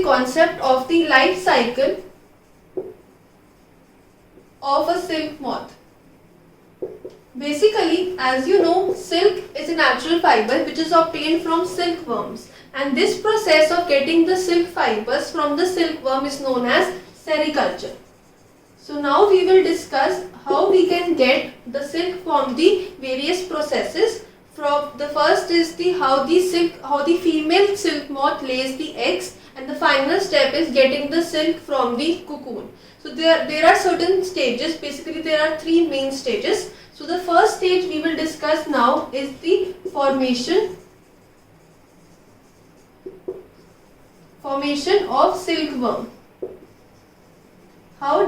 concept of the life cycle of a silk moth. Basically, as you know, silk is a natural fiber which is obtained from silkworms, and this process of getting the silk fibers from the silkworm is known as sericulture. So now we will discuss how we can get the silk from the various processes. From the first is how the female silk moth lays the eggs, and the final step is getting the silk from the cocoon. So there are certain stages. Basically there are three main stages. So the first stage we will discuss now is the formation of silkworm. How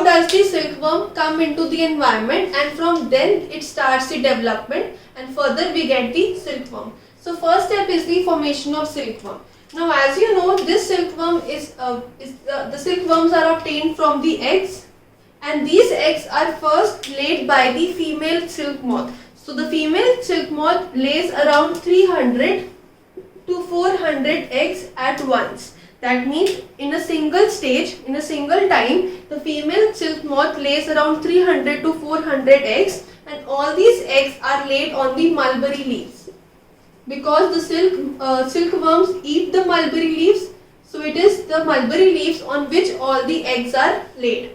does the silkworm come into the environment, and from then it starts the development, and further we get the silkworm. So first step is the formation of silkworm. Now as you know, this silkworm the silkworms are obtained from the eggs, and these eggs are first laid by the female silk moth. So the female silk moth lays around 300 to 400 eggs at once. That means in a single stage, in a single time, the female silk moth lays around 300 to 400 eggs, and all these eggs are laid on the mulberry leaves. Because the silkworms eat the mulberry leaves, so it is the mulberry leaves on which all the eggs are laid.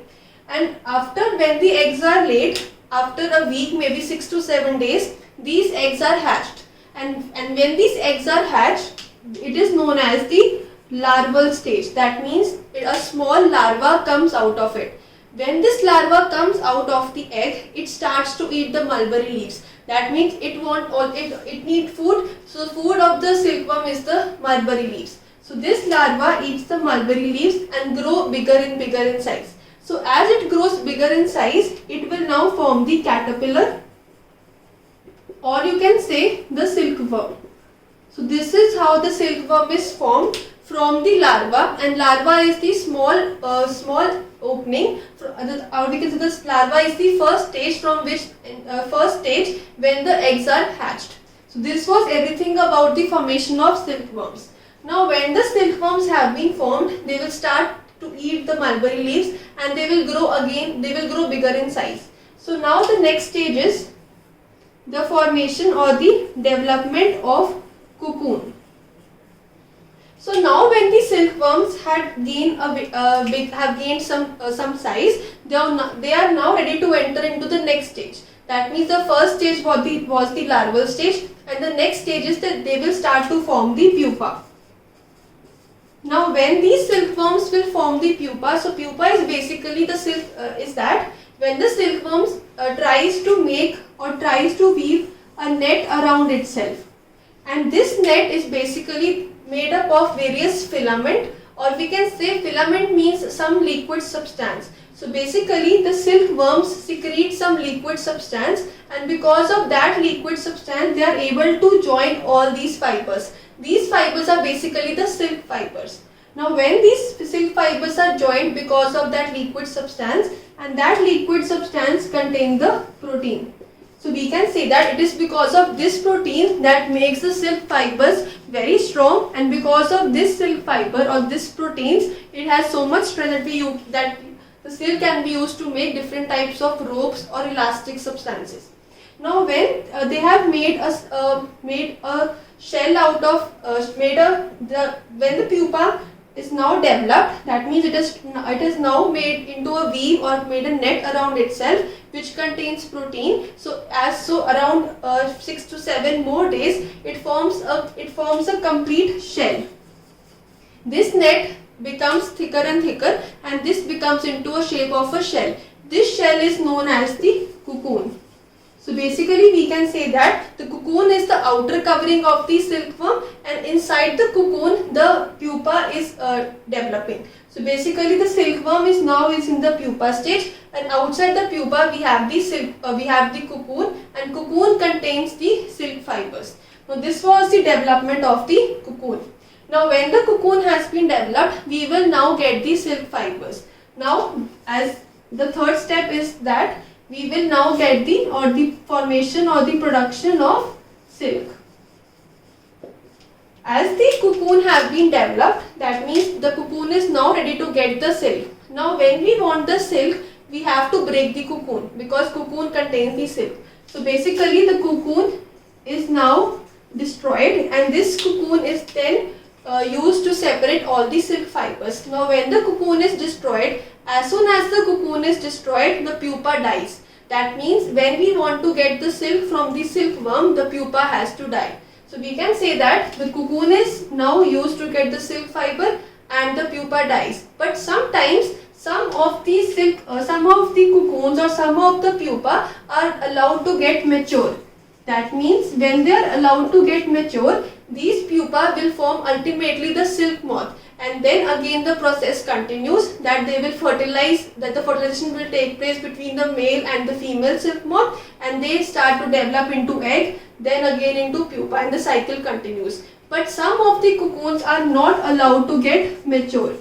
And when the eggs are laid, after a week, maybe 6 to 7 days, these eggs are hatched. And when these eggs are hatched, it is known as the larval stage. That means a small larva comes out of it. When this larva comes out of the egg, it starts to eat the mulberry leaves. That means it needs food. So food of the silkworm is the mulberry leaves. So this larva eats the mulberry leaves and grow bigger and bigger in size. So as it grows bigger in size, it will now form the caterpillar, or you can say the silkworm. So this is how the silkworm is formed from the larva, and larva is the small opening, or we can say this larva is the first stage when the eggs are hatched. So this was everything about the formation of silkworms. Now when the silkworms have been formed, they will start to eat the mulberry leaves, and they will grow bigger in size. So now the next stage is the formation or the development of cocoon. So now when the silkworms have gained some size, they are now ready to enter into the next stage. That means the first stage was the larval stage, and the next stage is that they will start to form the pupa. Now when these silkworms will form the pupa, so pupa is basically when the silkworms tries to weave a net around itself, and this net is basically made up of various filament, or we can say filament means some liquid substance. So basically the silkworms secrete some liquid substance, and because of that liquid substance they are able to join all these fibers. These fibers are basically the silk fibers. Now when these silk fibers are joined because of that liquid substance, and that liquid substance contains the protein. So we can say that it is because of this protein that makes the silk fibers very strong, and because of this silk fiber or this proteins, it has so much strength that the silk can be used to make different types of ropes or elastic substances. Now when they have made a shell out of when the pupa is now developed, that means it is now made into a weave or made a net around itself which contains protein. So around 6 to 7 more days, it forms a complete shell. This net becomes thicker and thicker, and this becomes into a shape of a shell. This shell is known as the cocoon. So basically we can say that the cocoon is the outer covering of the silkworm, and inside the cocoon the pupa is developing. So basically the silkworm is in the pupa stage, and outside the pupa we have the cocoon, and cocoon contains the silk fibers. Now this was the development of the cocoon. Now when the cocoon has been developed, we will now get the silk fibers. Now as the third step is that we will now get the formation or the production of silk. As the cocoon have been developed, that means the cocoon is now ready to get the silk. Now when we want the silk, we have to break the cocoon because cocoon contains the silk. So basically the cocoon is now destroyed and this cocoon is then used to separate all the silk fibers. Now when the cocoon is destroyed, as soon as the cocoon is destroyed, the pupa dies. That means when we want to get the silk from the silkworm, the pupa has to die. So we can say that the cocoon is now used to get the silk fiber and the pupa dies. But sometimes some of the cocoons or some of the pupa are allowed to get mature. That means when they are allowed to get mature, these pupa will form ultimately the silk moth, and then again the process continues, that they will fertilize, that the fertilization will take place between the male and the female silk moth, and they start to develop into egg, then again into pupa, and the cycle continues. But some of the cocoons are not allowed to get mature.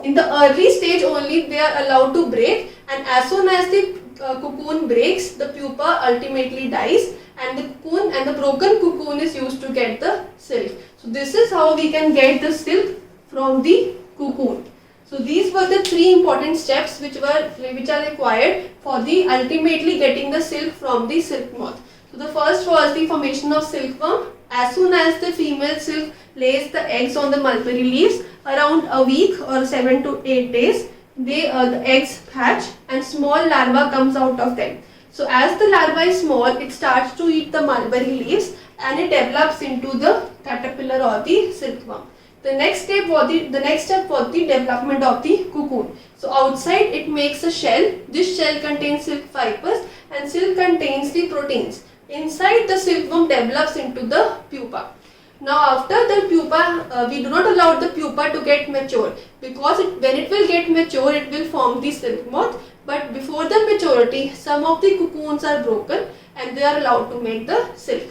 In the early stage only they are allowed to break, and as soon as the cocoon breaks, the pupa ultimately dies, and the broken cocoon is used to get the silk. So this is how we can get the silk from the cocoon. So these were the three important steps which are required for the ultimately getting the silk from the silk moth. So the first was the formation of silkworm. As soon as the female silk lays the eggs on the mulberry leaves, around a week or 7 to 8 days, the eggs hatch and small larva comes out of them. So as the larva is small, it starts to eat the mulberry leaves and it develops into the caterpillar or the silkworm. The next step was the development of the cocoon. So outside it makes a shell. This shell contains silk fibers and silk contains the proteins. Inside, the silkworm develops into the pupa. Now after the pupa, we do not allow the pupa to get mature, because when it will get mature, it will form the silk moth. But before the maturity, some of the cocoons are broken and they are allowed to make the silk.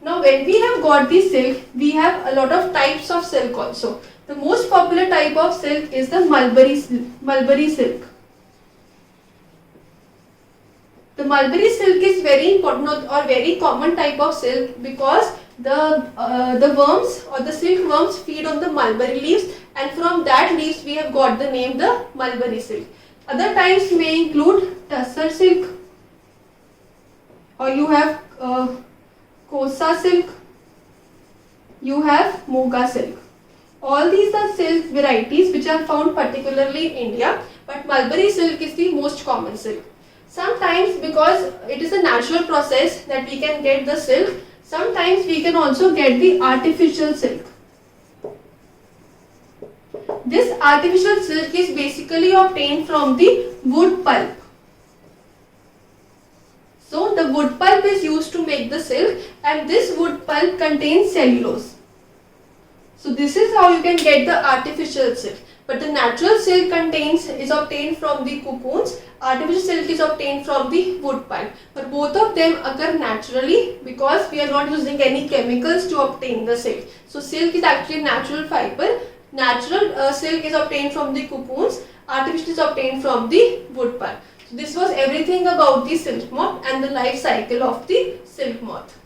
Now when we have got the silk, we have a lot of types of silk also. The most popular type of silk is the mulberry silk. The mulberry silk is very important or very common type of silk, because the worms or the silkworms feed on the mulberry leaves, and from that leaves we have got the name the mulberry silk. Other types may include tussar silk, or you have kosa silk, you have moga silk. All these are silk varieties which are found particularly in India, but mulberry silk is the most common silk. Sometimes, because it is a natural process that we can get the silk, sometimes we can also get the artificial silk. This artificial silk is basically obtained from the wood pulp. So the wood pulp is used to make the silk, and this wood pulp contains cellulose. So this is how you can get the artificial silk. But the natural silk is obtained from the cocoons. Artificial silk is obtained from the wood pulp. But both of them occur naturally, because we are not using any chemicals to obtain the silk. So silk is actually a natural fiber. Natural silk is obtained from the cocoons. Artificial is obtained from the wood pulp. So this was everything about the silk moth and the life cycle of the silk moth.